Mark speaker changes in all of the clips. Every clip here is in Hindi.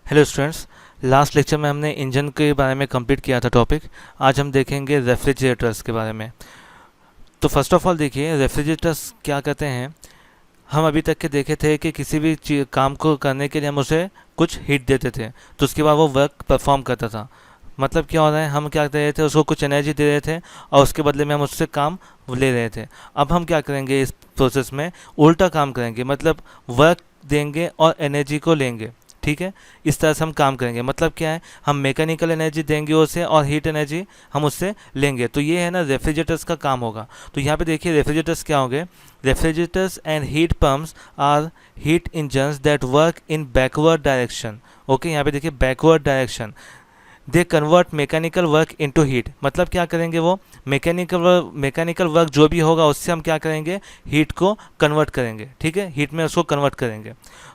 Speaker 1: Hello students. लास्ट लेक्चर में हमने इंजन के बारे में कंप्लीट किया था टॉपिक। आज हम देखेंगे रेफ्रिजरेटर्स के बारे में। तो फर्स्ट ऑफ ऑल देखिए रेफ्रिजरेटर्स क्या कहते हैं। हम अभी तक के देखे थे कि किसी भी काम को करने के लिए हम उसे कुछ हीट देते थे तो उसके बाद वो वर्क परफॉर्म करता था। मतलब क्या हो रहा है, हम क्या कर रहे थे, उसको कुछ एनर्जी दे रहे थे और उसके बदले में हम उससे काम ले रहे थे। अब हम क्या करेंगे, इस प्रोसेस में उल्टा काम करेंगे, मतलब वर्क देंगे और एनर्जी को लेंगे। ठीक है, इस तरह से हम काम करेंगे। मतलब क्या है, हम मैकेनिकल एनर्जी देंगे उसे और हीट एनर्जी हम उससे लेंगे। तो ये है ना रेफ्रिजरेटर्स का काम होगा। तो यहाँ पे देखिए रेफ्रिजरेटर्स क्या होंगे। Refrigerators and heat pumps are heat engines that work in backward direction. Okay, यहाँ पे देखिए backward direction. They convert mechanical work into heat. मतलब क्या करेंगे, वो मैकेनिकल वर्क जो भी होगा उससे हम क्या करेंगे, हीट को कन्वर्ट करेंगे। ठीक है, हीट में उसको कन्वर्ट करेंगे।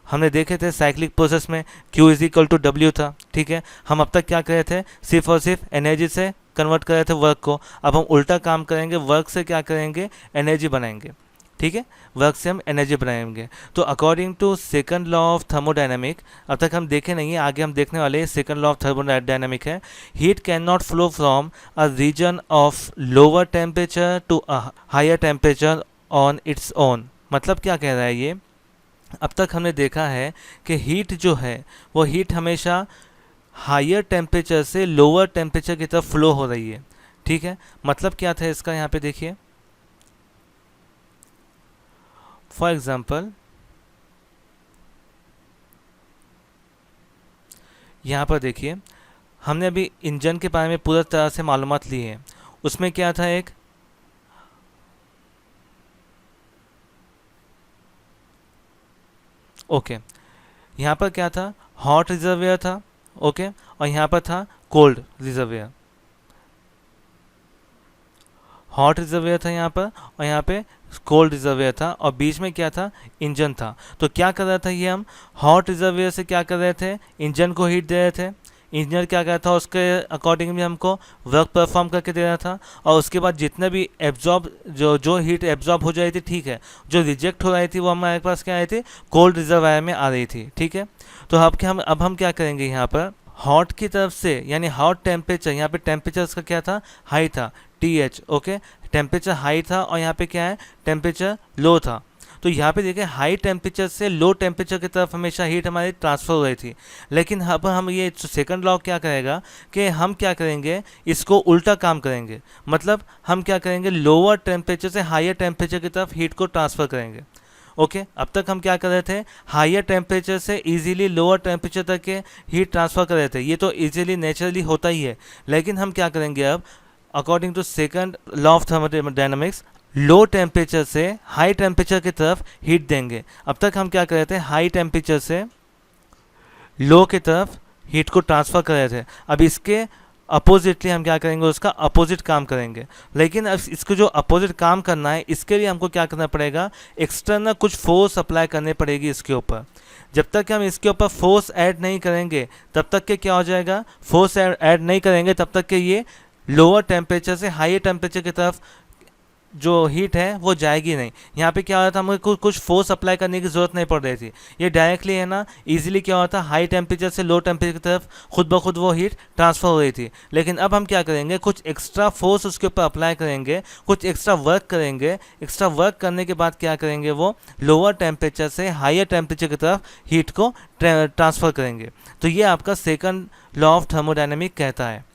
Speaker 1: हमने देखे थे साइक्लिक प्रोसेस में Q is equal to W था। ठीक है, हम अब तक क्या करे थे, सिर्फ और सिर्फ एनर्जी से कन्वर्ट कर रहे थे वर्क को। अब हम उल्टा काम करेंगे, वर्क से क्या करेंगे, एनर्जी बनाएंगे। ठीक है, वर्क से हम एनर्जी बनाएंगे। तो according to second law of thermodynamic, अब तक हम देखे नहीं है, आगे हम देखने वाले हैं। सेकंड लॉ ऑफ थर्मोडायनामिक है, heat can not flow from a region of lower temperature to a higher temperature on its own. मतलब क्या कह रहा है ये, अब तक हमने देखा है कि हीट जो है वो हीट हमेशा हायर टेम्परेचर से लोअर टेम्परेचर की तरफ फ्लो हो रही है। ठीक है, मतलब क्या था इसका, यहाँ पे देखिए फॉर एग्जाम्पल यहाँ पर देखिए, हमने अभी इंजन के बारे में पूरा तरह से मालूमात ली है। उसमें क्या था, एक ओके यहाँ पर क्या था, हॉट रिजर्वियर था। ओके, और यहाँ पर था कोल्ड रिजर्वियर। हॉट रिजर्वियर था यहाँ पर और यहाँ पे कोल्ड रिजर्वियर था, और बीच में क्या था, इंजन था। तो क्या कर रहा था ये, हम हॉट रिजर्वियर से क्या कर रहे थे, इंजन को हीट दे रहे थे। इंजीनियर क्या कर रहा था, उसके अकॉर्डिंगली हमको वर्क परफॉर्म करके दे रहा था। और उसके बाद जितने भी एब्जॉर्ब जो जो हीट एब्जॉर्ब हो जाती थी, ठीक है, जो रिजेक्ट हो रही थी वो हमारे पास क्या आई थी, कोल्ड रिजर्वायर में आ रही थी। ठीक है, तो अब हम क्या करेंगे, यहाँ पर हॉट की तरफ से, यानी हॉट टेम्परेचर, यहाँ पे टेम्परेचर उसका क्या था, हाई था, TH। ओके, टेम्परेचर हाई था और यहाँ पे क्या है, टेम्परेचर लो था। तो यहाँ पे देखिए हाई टेम्परेचर से लो टेम्परेचर की तरफ हमेशा हीट हमारी ट्रांसफ़र हो रही थी। लेकिन अब हम ये सेकंड लॉ क्या करेगा कि हम क्या करेंगे, इसको उल्टा काम करेंगे। मतलब हम क्या करेंगे, लोअर टेम्परेचर से हायर टेम्परेचर की तरफ हीट को ट्रांसफ़र करेंगे। ओके, अब तक हम क्या कर रहे थे, हायर टेम्परेचर से इजीली लोअर टेम्परेचर तक के हीट ट्रांसफ़र कर रहे थे। ये तो इजीली नेचुरली होता ही है। लेकिन हम क्या करेंगे अब, according to second law of thermodynamics, low temperature से हाई टेम्परेचर की तरफ हीट देंगे। अब तक हम क्या कर रहे थे, हाई टेम्परेचर से लो की तरफ हीट को ट्रांसफ़र कर रहे थे। अब इसके अपोजिटली हम क्या करेंगे, उसका अपोजिट काम करेंगे। लेकिन अब इसको जो अपोजिट काम करना है, इसके लिए हमको क्या करना पड़ेगा, एक्सटर्नल कुछ फोर्स अप्लाई करनी पड़ेगी इसके ऊपर। जब तक हम इसके ऊपर फोर्स ऐड नहीं करेंगे तब तक के क्या हो जाएगा, फोर्स ऐड नहीं करेंगे तब तक के ये लोअर टेम्परेचर से हाई टेम्परेचर की तरफ जो हीट है वो जाएगी नहीं। यहाँ पे क्या हो रहा था, हमें कुछ फोर्स अप्लाई करने की ज़रूरत नहीं पड़ रही थी। ये डायरेक्टली है ना, इजीली क्या होता, हाई टेम्परेचर से लो टेम्परेचर की तरफ खुद ब खुद वो हीट ट्रांसफ़र हो रही थी। लेकिन अब हम क्या करेंगे, कुछ एक्स्ट्रा फोर्स उसके ऊपर अप्लाई करेंगे, कुछ एक्स्ट्रा वर्क करेंगे। एक्स्ट्रा वर्क करने के बाद क्या करेंगे, वो लोअर टेम्परेचर से हायर टेम्परेचर की तरफ हीट को ट्रांसफ़र करेंगे। तो ये आपका सेकंड लॉ ऑफ थर्मोडायनेमिक कहता है।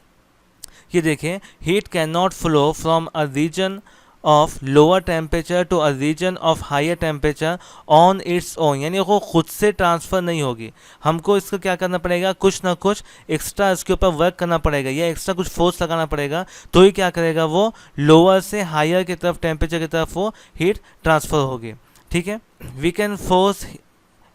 Speaker 1: ये देखें, heat can not flow from a region of lower temperature to a region of higher temperature on its own, यानी वो खुद से ट्रांसफ़र नहीं होगी। हमको इसको क्या करना पड़ेगा, कुछ ना कुछ एक्स्ट्रा इसके ऊपर वर्क करना पड़ेगा या एक्स्ट्रा कुछ फोर्स लगाना पड़ेगा, तो ही क्या करेगा, वो लोअर से हायर की तरफ टेम्परेचर की तरफ वो हीट ट्रांसफ़र होगी। ठीक है, we can force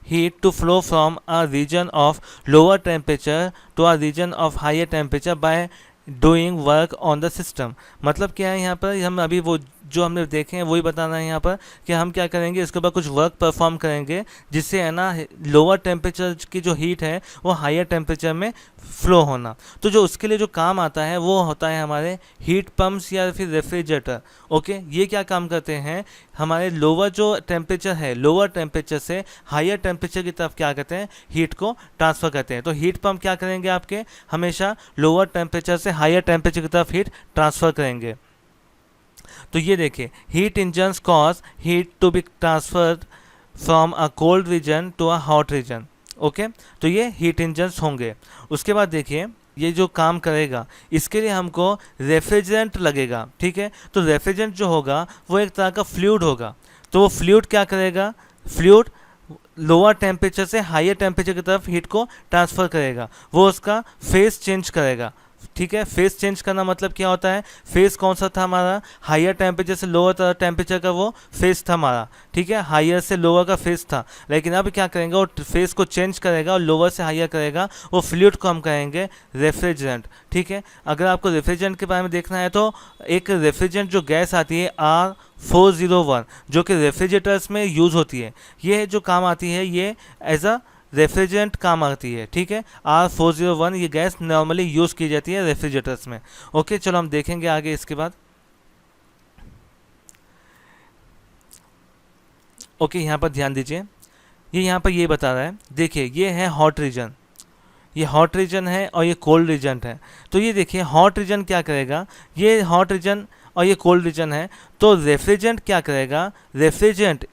Speaker 1: heat to flow from a region of lower temperature to a region of higher temperature by doing work on the system. मतलब क्या है, यहाँ पर हम अभी वो जो हमने देखे हैं वही बताना है यहाँ पर कि हम क्या करेंगे, इसके ऊपर कुछ वर्क परफॉर्म करेंगे जिससे है ना लोअर टेम्परेचर की जो हीट है वो हायर टेम्परेचर में फ्लो होना। तो जो उसके लिए जो काम आता है वो होता है हमारे हीट पम्प्स या फिर रेफ्रिजरेटर। ओके, ये क्या काम करते हैं, हमारे लोअर जो टेम्परेचर है, लोअर टेम्परेचर से हायर टेम्परेचर की तरफ क्या करते हैं, हीट को ट्रांसफ़र करते हैं। तो हीट पंप क्या करेंगे, आपके हमेशा लोअर टेम्परेचर से हायर टेम्परेचर की तरफ हीट ट्रांसफ़र करेंगे। तो ये देखिए, heat engines cause heat to be transferred from a cold region to a hot region. Okay, तो ये हीट इंजन्स होंगे। उसके बाद देखिए, ये जो काम करेगा इसके लिए हमको रेफ्रिजरेंट लगेगा। ठीक है, तो रेफ्रिजरेंट जो होगा वो एक तरह का फ्लूइड होगा। तो वो फ्लूइड क्या करेगा, फ्लूइड लोअर टेम्परेचर से हायर टेम्परेचर की तरफ हीट को ट्रांसफ़र करेगा, वो उसका फेस चेंज करेगा। ठीक है, फेस चेंज करना मतलब क्या होता है, फेस कौन सा था हमारा, हायर टेम्परेचर से लोअर टेम्परेचर का वो फेस था हमारा। ठीक है, हायर से लोअर का फेस था, लेकिन अब क्या करेंगे, वो फेस को चेंज करेगा और लोअर से हायर करेगा, वो फ्लूइड को हम कहेंगे रेफ्रिजरेंट। ठीक है, अगर आपको रेफ्रिजरेंट के बारे में देखना है तो एक रेफ्रिजरेंट जो गैस आती है R401 जो कि रेफ्रिजरेटर्स में यूज़ होती है, ये जो काम आती है ये एज अ रेफ्रिजरेंट काम आती है। ठीक है, R401 ये गैस नॉर्मली यूज़ की जाती है रेफ्रिजरेटर्स में। ओके, चलो हम देखेंगे आगे इसके बाद। ओके, यहाँ पर ध्यान दीजिए, ये यहाँ पर ये बता रहा है, देखिए ये है हॉट रीजन, ये हॉट रीजन है और ये कोल्ड रीजन है। तो ये देखिए हॉट रीजन क्या करेगा, ये हॉट रीजन और ये कोल्ड रीजन है, तो रेफ्रिजरेंट क्या करेगा, रेफ्रिजरेंट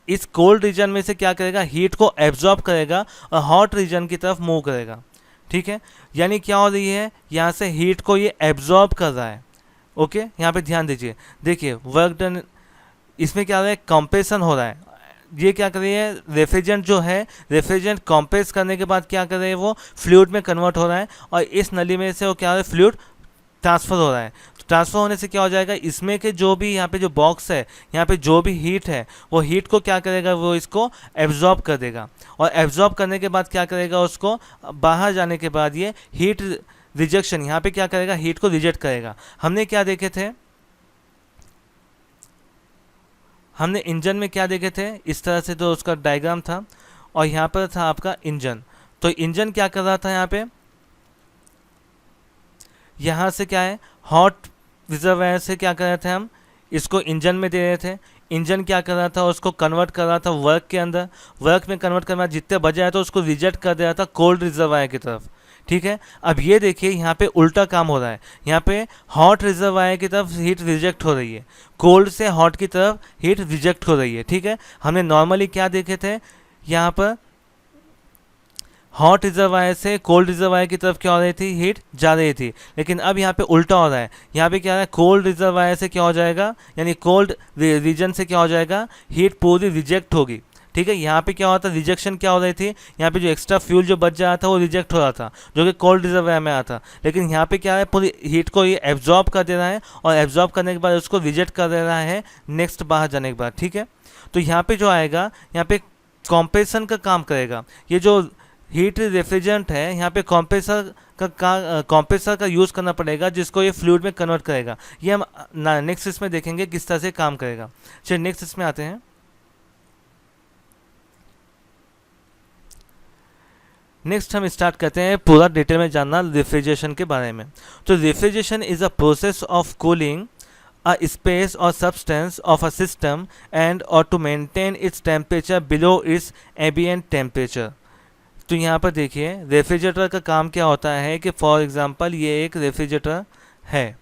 Speaker 1: इस कोल्ड रीजन में से क्या करेगा, हीट को एब्जॉर्ब करेगा और हॉट रीजन की तरफ मूव करेगा। ठीक है, यानी क्या हो रही है, यहाँ से हीट को ये एब्जॉर्ब कर रहा है। ओके, यहाँ पे ध्यान दीजिए, देखिए वर्क डन, इसमें क्या हो रहा है, कंप्रेशन हो रहा है। ये क्या कर रही है, रेफ्रिजरेंट जो है, रेफ्रिजरेंट कंप्रेस करने के बाद क्या कर रहे हैं, वो फ्लूइड में कन्वर्ट हो रहा है और इस नली में से वो क्या हो रहा है, फ्लूइड ट्रांसफ़र हो रहा है। तो ट्रांसफ़र होने से क्या हो जाएगा, इसमें के जो भी यहाँ पे जो बॉक्स है, यहाँ पे जो भी हीट है वो हीट को क्या करेगा, वो इसको एब्जॉर्ब कर देगा और एब्जॉर्ब करने के बाद क्या करेगा, उसको बाहर जाने के बाद ये हीट रिजेक्शन यहाँ पे क्या करेगा, हीट को रिजेक्ट करेगा। हमने क्या देखे थे, हमने इंजन में क्या देखे थे, इस तरह से तो उसका डायग्राम था और यहाँ पर था आपका इंजन। तो इंजन क्या कर रहा था, यहाँ पे यहाँ से क्या है, हॉट रिजर्वायर से क्या कर रहे थे, हम इसको इंजन में दे रहे थे, इंजन क्या कर रहा था, उसको कन्वर्ट कर रहा था वर्क के अंदर, वर्क में कन्वर्ट करना जितने बजे आया तो उसको रिजेक्ट कर दे रहा था कोल्ड रिजर्वायर की तरफ। ठीक है, अब ये देखिए यहाँ पे उल्टा काम हो रहा है, यहाँ पे हॉट रिजर्वायर की तरफ हीट रिजेक्ट हो रही है, कोल्ड से हॉट की तरफ हीट रिजेक्ट हो रही है। ठीक है, हमने नॉर्मली क्या देखे थे, यहाँ पर हॉट रिजर्वायर से कोल्ड रिजर्वायर की तरफ क्या हो रही थी, हीट जा रही थी, लेकिन अब यहाँ पे उल्टा हो रहा है, यहाँ पे क्या है, कोल्ड रिजर्वायर से क्या हो जाएगा, यानी कोल्ड रीजन से क्या हो जाएगा, हीट पूरी रिजेक्ट होगी। ठीक है, यहाँ पे क्या होता है, रिजेक्शन क्या हो रही थी, यहाँ पे जो एक्स्ट्रा फ्यूल जो बच जा रहा था वो रिजेक्ट हो रहा था जो कि कोल्ड रिजर्वायर में आता, लेकिन यहाँ पे क्या है, पूरी हीट को ये एब्जॉर्ब कर दे रहा है और एब्जॉर्ब करने के बाद उसको रिजेक्ट कर दे रहा है नेक्स्ट बाहर जाने के बाद। ठीक है, तो यहाँ पे जो आएगा, यहाँ पे कॉम्प्रेशन का काम करेगा, ये जो हीट रेफ्रिजरेंट है यहाँ पे कॉम्प्रेसर का यूज़ करना पड़ेगा जिसको ये फ्लूइड में कन्वर्ट करेगा। ये हम नेक्स्ट इसमें देखेंगे किस तरह से काम करेगा। चलिए नेक्स्ट इसमें आते हैं। नेक्स्ट हम स्टार्ट करते हैं पूरा डिटेल में जानना रेफ्रिजरेशन के बारे में। तो refrigeration is a process of cooling a space or substance of a system and or to maintain its temperature below its ambient temperature। तो यहाँ पर देखिए रेफ्रिजरेटर का काम क्या होता है कि फॉर एग्जांपल ये एक रेफ्रिजरेटर है,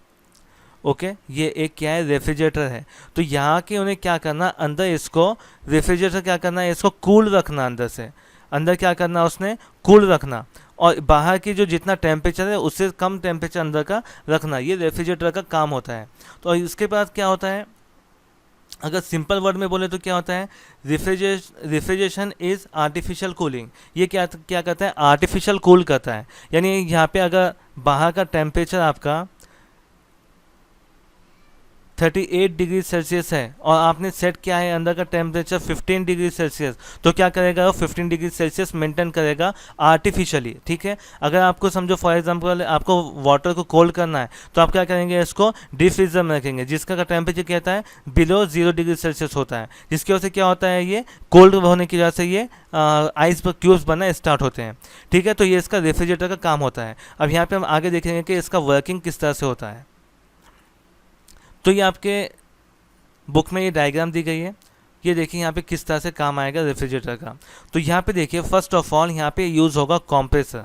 Speaker 1: ओके ये एक क्या है, रेफ्रिजरेटर है। तो यहाँ के उन्हें क्या करना, अंदर इसको रेफ्रिजरेटर क्या करना है, इसको कूल रखना, अंदर से अंदर क्या करना उसने, कूल रखना, और बाहर की जो जितना टेम्परेचर है उससे कम टेम्परेचर अंदर का रखना, ये रेफ्रिजरेटर का काम होता है। तो इसके बाद क्या होता है, अगर सिंपल वर्ड में बोले तो क्या होता है, रेफ्रिजरेशन इज़ आर्टिफिशियल कूलिंग। ये क्या करता है, आर्टिफिशियल कूल करता है। यानी यहाँ पे अगर बाहर का टेम्परेचर आपका 38 डिग्री सेल्सियस है और आपने सेट किया है अंदर का टेम्परेचर 15 डिग्री सेल्सियस, तो क्या करेगा वो 15 डिग्री सेल्सियस मेंटेन करेगा आर्टिफिशियली, ठीक है। अगर आपको समझो फॉर एग्जांपल आपको वाटर को कोल्ड करना है तो आप क्या करेंगे, इसको डीप फ्रीजर में रखेंगे जिसका टेम्परेचर कहता है बिलो 0 डिग्री सेल्सियस होता है, जिसकी वजह से क्या होता है, ये कोल्ड होने की वजह से ये आइस क्यूब्स बनना स्टार्ट होते हैं, ठीक है। तो ये इसका रेफ्रिजरेटर का काम होता है। अब यहाँ पे हम आगे देखेंगे कि इसका वर्किंग किस तरह से होता है। तो ये आपके बुक में ये डायग्राम दी गई है, ये देखिए यहाँ पे किस तरह से काम आएगा रेफ्रिजरेटर का। तो यहाँ पे देखिए फर्स्ट ऑफ ऑल यहाँ पे यूज़ होगा कंप्रेसर,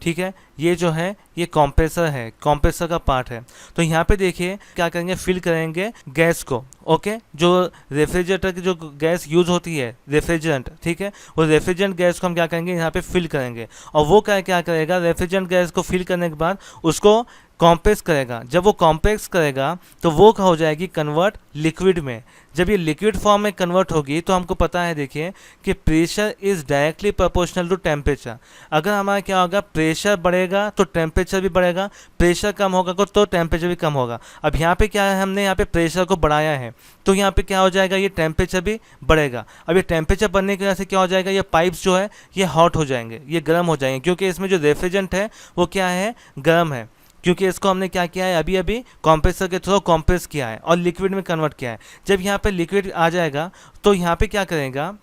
Speaker 1: ठीक है। ये जो है ये कंप्रेसर है, कंप्रेसर का पार्ट है। तो यहाँ पे देखिए क्या करेंगे, फिल करेंगे गैस को, ओके। जो रेफ्रिजरेटर की जो गैस यूज़ होती है रेफ्रिजरेंट, ठीक है, वो रेफ्रिजरेंट गैस को हम क्या करेंगे यहाँ पे फिल करेंगे और वो क्या करेगा, रेफ्रिजरेंट गैस को फिल करने के बाद उसको कॉम्प्रेस करेगा। जब वो कॉम्प्रेस करेगा तो वो हो जाएगी कन्वर्ट लिक्विड में। जब ये लिक्विड फॉर्म में कन्वर्ट होगी तो हमको पता है देखिए कि pressure is directly proportional to temperature. अगर हमारा क्या होगा, प्रेशर बढ़ेगा तो टेम्परेचर भी बढ़ेगा, प्रेशर कम होगा तो टेम्परेचर भी कम होगा। अब यहाँ पे क्या है, हमने यहाँ पे प्रेशर को बढ़ाया है तो यहाँ पे क्या हो जाएगा, ये टेम्परेचर भी बढ़ेगा। अब ये टेम्परेचर बढ़ने की वजह से क्या हो जाएगा, ये पाइप्स जो है ये हॉट हो जाएंगे, ये गर्म हो जाएंगे, क्योंकि इसमें जो रेफ्रिजरेंट है वो क्या है, गर्म है, क्योंकि इसको हमने क्या किया है, अभी अभी कंप्रेसर के थ्रू कंप्रेस किया है और लिक्विड में कन्वर्ट किया है। जब यहाँ पे लिक्विड आ जाएगा तो यहाँ पे क्या करेगा,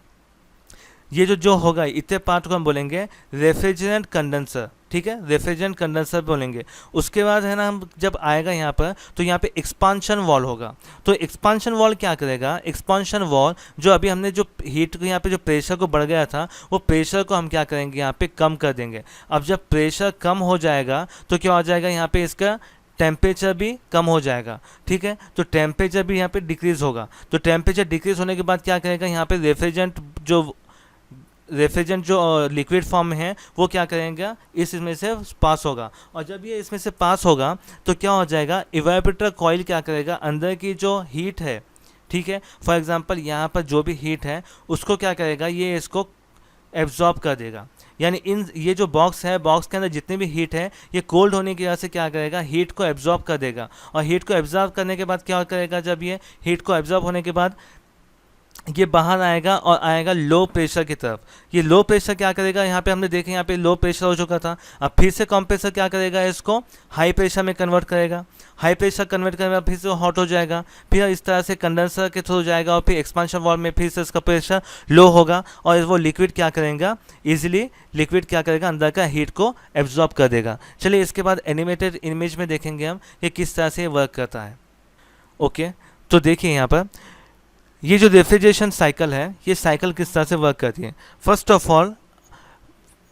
Speaker 1: ये जो होगा इतने पार्ट को हम बोलेंगे रेफ्रिजरेंट कंडेंसर, ठीक है, रेफ्रिजरेंट कंडेंसर बोलेंगे। उसके बाद है ना, हम जब आएगा यहाँ पर तो यहाँ पे एक्सपांशन वॉल होगा। तो एक्सपांशन वॉल क्या करेगा, एक्सपांशन वॉल जो अभी हमने जो हीट को यहाँ पे जो प्रेशर को बढ़ गया था वो प्रेशर को हम क्या करेंगे यहाँ पे कम कर देंगे। अब जब प्रेशर कम हो जाएगा तो क्या हो जाएगा, यहाँ पे इसका टेम्परेचर भी कम हो जाएगा, ठीक है। तो टेम्परेचर भी यहाँ पे डिक्रीज़ होगा। तो टेम्परेचर डिक्रीज़ होने के बाद क्या करेगा, यहाँ पे रेफ्रिजरेंट जो लिक्विड फॉर्म में है वो क्या करेंगे, इसमें से पास होगा। और जब ये इसमें से पास होगा तो क्या हो जाएगा, इवेपोरेटर कॉइल क्या करेगा, अंदर की जो हीट है, ठीक है, फॉर एग्जांपल यहाँ पर जो भी हीट है उसको क्या करेगा, ये इसको एब्जॉर्ब कर देगा। यानी ये जो बॉक्स है, बॉक्स के अंदर जितनी भी हीट है ये कोल्ड होने की वजह से क्या करेगा, हीट को एब्जॉर्ब कर देगा। और हीट को एब्जॉर्ब करने के बाद क्या करेगा, जब ये हीट को एब्जॉर्ब होने के बाद ये बाहर आएगा और आएगा लो प्रेशर की तरफ। ये लो प्रेशर क्या करेगा, यहाँ पे हमने देखे यहाँ पे लो प्रेशर हो चुका था, अब फिर से कंप्रेसर क्या करेगा, इसको हाई प्रेशर में कन्वर्ट करेगा। हाई प्रेशर कन्वर्ट करने के बाद फिर से हॉट हो जाएगा, फिर इस तरह से कंडेंसर के थ्रू जाएगा और फिर एक्सपांशन वॉल में फिर से इसका प्रेशर लो होगा और वो लिक्विड क्या करेगा, ईजिली लिक्विड क्या करेगा, अंदर का हीट को एब्जॉर्ब कर देगा। चलिए इसके बाद एनिमेटेड इमेज में देखेंगे हम कि किस तरह से वर्क करता है। ओके, तो देखिए यहाँ पर ये जो रेफ्रिजरेशन साइकिल है ये साइकिल किस तरह से वर्क करती है। फर्स्ट ऑफ ऑल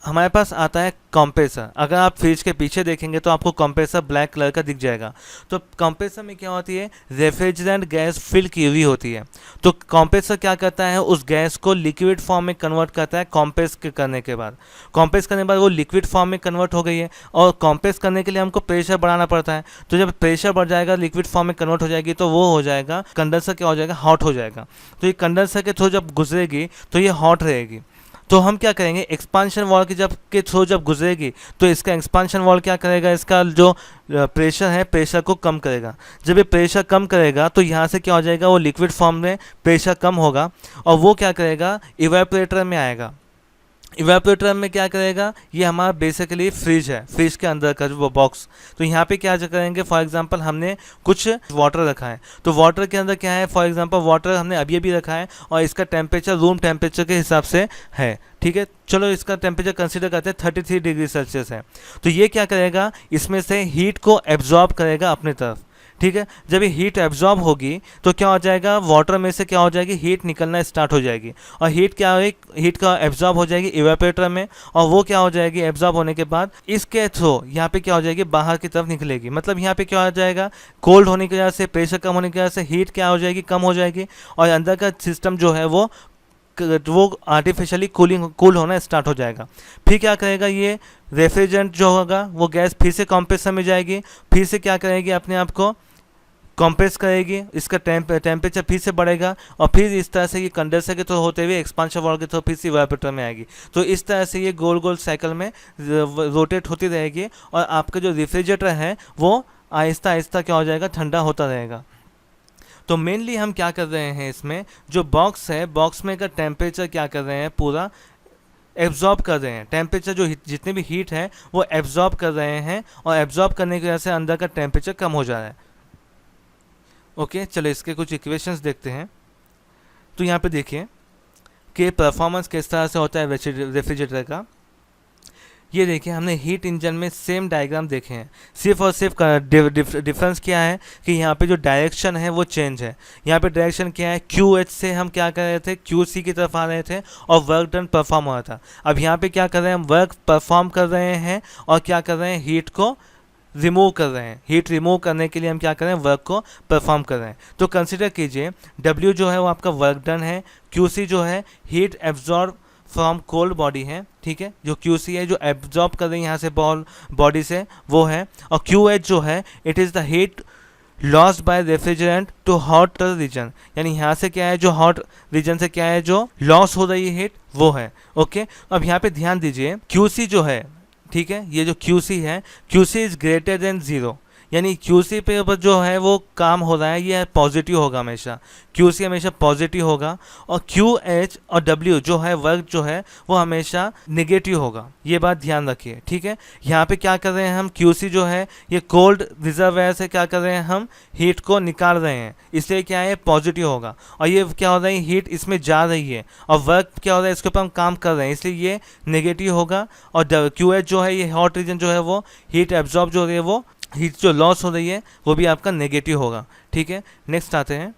Speaker 1: हमारे पास आता है कंप्रेसर। अगर आप फ्रिज के पीछे देखेंगे तो आपको कंप्रेसर ब्लैक कलर का दिख जाएगा। तो कंप्रेसर में क्या होती है, रेफ्रिजरेंट गैस फिल की हुई होती है। तो कंप्रेसर क्या करता है, उस गैस को लिक्विड फॉर्म में कन्वर्ट करता है। कंप्रेस करने के बाद वो लिक्विड फॉर्म में कन्वर्ट हो गई है और कंप्रेस करने के लिए हमको प्रेशर बढ़ाना पड़ता है। तो जब प्रेशर बढ़ जाएगा, लिक्विड फॉर्म में कन्वर्ट हो जाएगी तो वो हो जाएगा कंडेंसर, क्या हो जाएगा, हॉट हो जाएगा। तो ये कंडेंसर के थ्रू जब गुजरेगी तो ये हॉट रहेगी। तो हम क्या करेंगे, एक्सपांशन वॉल के थ्रू जब गुजरेगी तो इसका एक्सपांशन वॉल क्या करेगा, इसका जो प्रेशर है प्रेशर को कम करेगा। जब ये प्रेशर कम करेगा तो यहाँ से क्या हो जाएगा, वो लिक्विड फॉर्म में प्रेशर कम होगा और वो क्या करेगा, इवेपोरेटर में आएगा। इवेपोरेटर में क्या करेगा, ये हमारा बेसिकली फ्रिज है, फ्रिज के अंदर का वो बॉक्स। तो यहाँ पे क्या करेंगे, फॉर एग्जांपल हमने कुछ वाटर रखा है तो वाटर के अंदर क्या है, फॉर एग्जांपल वाटर हमने अभी रखा है और इसका टेम्परेचर रूम टेम्परेचर के हिसाब से है, ठीक है। चलो इसका टेम्परेचर कंसीडर करते हैं 33 डिग्री सेल्सियस है। तो ये क्या करेगा, इसमें से हीट को एब्जॉर्ब करेगा अपने तरफ, ठीक है। जब ये हीट एब्जॉर्ब होगी तो क्या हो जाएगा, वाटर में से क्या हो जाएगी, हीट निकलना स्टार्ट हो जाएगी और हीट का एब्जॉर्ब हो जाएगी इवेपोरेटर में और वो क्या हो जाएगी, एब्जॉर्ब होने के बाद इसके थ्रू यहाँ पे क्या हो जाएगी, बाहर की तरफ निकलेगी। मतलब यहाँ पे क्या हो जाएगा, कोल्ड होने की वजह से, प्रेशर कम होने की वजह से हीट क्या हो जाएगी, कम हो जाएगी और अंदर का सिस्टम जो है वो आर्टिफिशियली कूल होना स्टार्ट हो जाएगा। फिर क्या करेगा, ये रेफ्रिजरेंट जो होगा वो गैस फिर से कंप्रेसर में जाएगी, फिर से क्या करेगी, अपने आप को कंप्रेस करेगी, इसका टेम्परेचर फिर से बढ़ेगा और फिर इस तरह से ये कंडेंसर के थ्रू होते हुए एक्सपांशन वॉल के थ्रू फिर से इवेपोरेटर में आएगी। तो इस तरह से ये गोल गोल साइकिल में रोटेट होती रहेगी और आपका जो रेफ्रिजरेटर है वो आहिस्ता आहिस्ता क्या हो जाएगा, ठंडा होता रहेगा। तो मेनली हम क्या कर रहे हैं, इसमें जो बॉक्स है, बॉक्स में का टेम्परेचर क्या कर रहे हैं, पूरा एब्जॉर्ब कर रहे हैं। टेम्परेचर जो जितनी भी हीट है वो एब्जॉर्ब कर रहे हैं, और एब्जॉर्ब करने की वजह से अंदर का टेम्परेचर कम हो जा रहा है। ओके, चलो इसके कुछ इक्वेशंस देखते हैं। तो यहाँ पे देखिए कि परफॉर्मेंस किस तरह से होता है रेफ्रिजरेटर का। ये देखिए, हमने हीट इंजन में सेम डायग्राम देखे हैं, सिर्फ और सिर्फ डिफरेंस क्या है कि यहाँ पे जो डायरेक्शन है वो चेंज है। यहाँ पे डायरेक्शन क्या है, QH से हम क्या कर रहे थे, QC की तरफ आ रहे थे और वर्क डन परफॉर्म हो रहा था। अब यहाँ पे क्या कर रहे हैं, हम वर्क परफॉर्म कर रहे हैं और क्या कर रहे हैं, हीट को रिमूव कर रहे हैं। हीट रिमूव करने के लिए हम क्या कर रहे हैं, वर्क को परफॉर्म कर रहे हैं। तो कंसिडर कीजिए W जो है वो आपका वर्क डन है, QC जो है heat absorb from cold body है, ठीक है, जो QC है जो एब्जॉर्ब कर रही है यहाँ से बॉडी से वो है, और QH जो है it is the heat lost by refrigerant to hot region, यानी यहाँ से क्या है, जो हॉट रीजन से क्या है जो लॉस हो रही है हीट वो है। ओके, अब यहाँ पे ध्यान दीजिए, QC जो है, ठीक है, ये जो QC है, QC इज ग्रेटर देन 0, यानी QC पे ऊपर जो है वो काम हो रहा है ये पॉजिटिव होगा हमेशा, QC हमेशा पॉजिटिव होगा, और QH और W जो है वर्क जो है वो हमेशा नेगेटिव होगा। ये बात ध्यान रखिए, ठीक है। यहाँ पे क्या कर रहे हैं हम, QC जो है ये कोल्ड रिजर्वायर से क्या कर रहे हैं, हम हीट को निकाल रहे हैं, इसलिए क्या है पॉजिटिव होगा, और ये क्या हो रहा है, हीट इसमें जा रही है और वर्क क्या हो रहा है, इसके ऊपर हम काम कर रहे हैं, इसलिए ये नेगेटिव होगा। और QH जो है ये हॉट रीजन जो है वो हीट एब्जॉर्ब जो हो रही है वो हीट जो लॉस हो रही है वो भी आपका नेगेटिव होगा, ठीक है। नेक्स्ट आते हैं,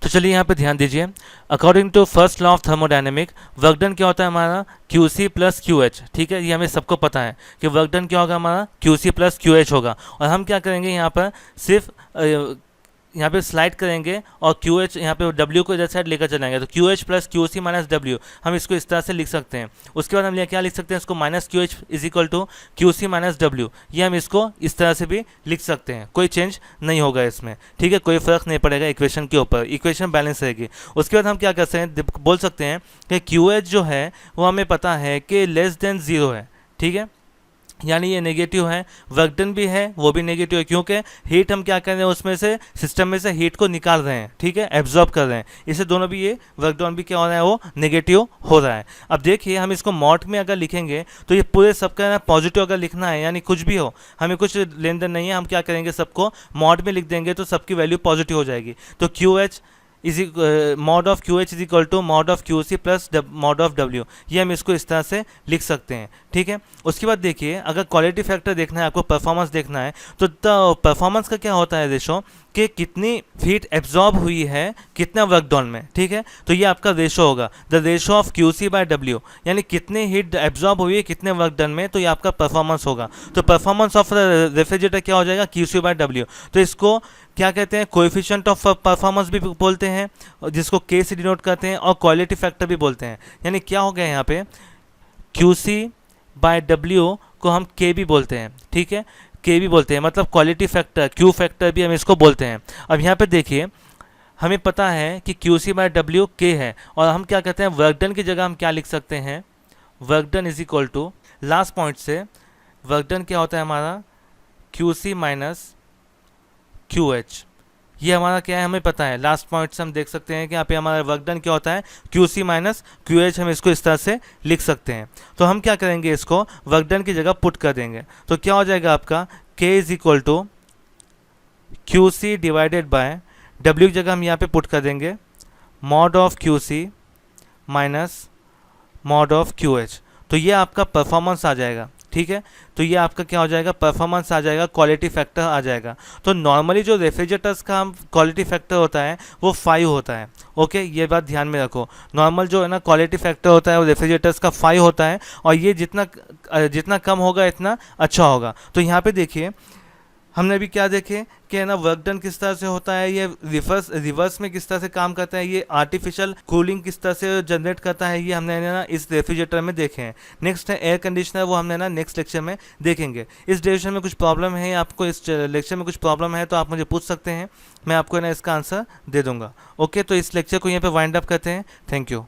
Speaker 1: तो चलिए यहाँ पे ध्यान दीजिए, according to first law of thermodynamic work done क्या होता है हमारा, QC प्लस QH, ठीक है, ये हमें सबको पता है कि वर्क डन क्या होगा हमारा, QC प्लस QH होगा। और हम क्या करेंगे यहाँ पर सिर्फ यहाँ पे स्लाइड करेंगे और QH यहाँ पे W को इधर साइड लेकर चलेंगे, तो QH plus QC minus W हम इसको इस तरह से लिख सकते हैं। उसके बाद हम क्या लिख सकते हैं, इसको minus QH is equal to QC minus W, ये हम इसको इस तरह से भी लिख सकते हैं, कोई चेंज नहीं होगा इसमें, ठीक है, कोई फर्क नहीं पड़ेगा इक्वेशन के ऊपर, इक्वेशन बैलेंस रहेगी। उसके बाद हम क्या कर सकते हैं, बोल सकते हैं कि QH जो है वो हमें पता है कि लेस देन 0 है, ठीक है, यानी ये नेगेटिव है, वर्क डन भी है वो भी नेगेटिव है, क्योंकि हीट हम क्या कर रहे हैं उसमें से, सिस्टम में से हीट को निकाल रहे हैं, ठीक है, एब्जॉर्ब कर रहे हैं, इससे दोनों भी ये वर्क डन भी क्या हो रहा है वो नेगेटिव हो रहा है। अब देखिए हम इसको मॉड में अगर लिखेंगे तो ये पूरे सबका पॉजिटिव अगर लिखना है, यानी कुछ भी हो, हमें कुछ लेन देन नहीं है, हम क्या करेंगे सबको मॉड में लिख देंगे तो सबकी वैल्यू पॉजिटिव हो जाएगी। तो QH is mod of QH is equal to mod of QC plus mod of W, ये हम इसको इस तरह से लिख सकते हैं, ठीक है। उसके बाद देखिए, अगर क्वालिटी फैक्टर देखना है आपको, परफॉर्मेंस देखना है, तो परफॉर्मेंस का क्या होता है रेशो, कि कितनी हीट एब्जॉर्ब हुई है कितना वर्क डन में, ठीक है, तो ये आपका रेशो होगा, the ratio of QC by W, यानी कितनी हीट एब्जॉर्ब हुई है कितने वर्क डन में, तो ये आपका परफॉर्मेंस होगा। तो परफॉर्मेंस ऑफ रेफ्रिजरेटर क्या हो जाएगा, QC बाय W। तो इसको क्या कहते हैं, कोएफिशिएंट ऑफ परफॉर्मेंस भी बोलते हैं, जिसको K से डिनोट करते हैं, और क्वालिटी फैक्टर भी बोलते हैं। यानी क्या हो गया यहाँ पे, QC बाय W को हम K भी बोलते हैं, ठीक है, K भी बोलते हैं, मतलब क्वालिटी फैक्टर, Q फैक्टर भी हम इसको बोलते हैं। अब यहाँ पे देखिए, हमें पता है कि QC बाय W K है, और हम क्या कहते हैं, वर्क डन की जगह हम क्या लिख सकते हैं, work done is equal to last point से वर्क डन क्या होता है हमारा, QC माइनस QH, ये हमारा क्या है हमें पता है, लास्ट पॉइंट से हम देख सकते हैं कि यहाँ पे हमारा वर्क डन क्या होता है, QC माइनस QH, हम इसको इस तरह से लिख सकते हैं। तो हम क्या करेंगे, इसको वर्क डन की जगह पुट कर देंगे, तो क्या हो जाएगा आपका, K is equal to QC divided by W की जगह हम यहाँ पे पुट कर देंगे mod of QC minus mod of QH, तो ये आपका परफॉर्मेंस आ जाएगा, ठीक है। तो ये आपका क्या हो जाएगा, परफॉर्मेंस आ जाएगा, क्वालिटी फैक्टर आ जाएगा। तो नॉर्मली जो रेफ्रिजरेटर्स का हम क्वालिटी फैक्टर होता है वो 5 होता है, ओके, ये बात ध्यान में रखो। नॉर्मल जो है ना क्वालिटी फैक्टर होता है वो रेफ्रिजरेटर्स का 5 होता है, और ये जितना कम होगा इतना अच्छा होगा। तो यहाँ पे देखिए हमने अभी क्या देखे कि है ना वर्क डन किस तरह से होता है, ये रिवर्स में किस तरह से काम करता है, ये आर्टिफिशियल कूलिंग किस तरह से जनरेट करता है, ये हमने ना इस रेफ्रिजरेटर में देखे हैं। नेक्स्ट है एयर कंडीशनर, वो हमने ना नेक्स्ट लेक्चर में देखेंगे। इस डिविजन में कुछ प्रॉब्लम है, आपको इस लेक्चर में कुछ प्रॉब्लम है तो आप मुझे पूछ सकते हैं, मैं आपको ना इसका आंसर दे दूंगा। ओके, तो इस लेक्चर को यहाँ पे वाइंड अप करते हैं। Thank you.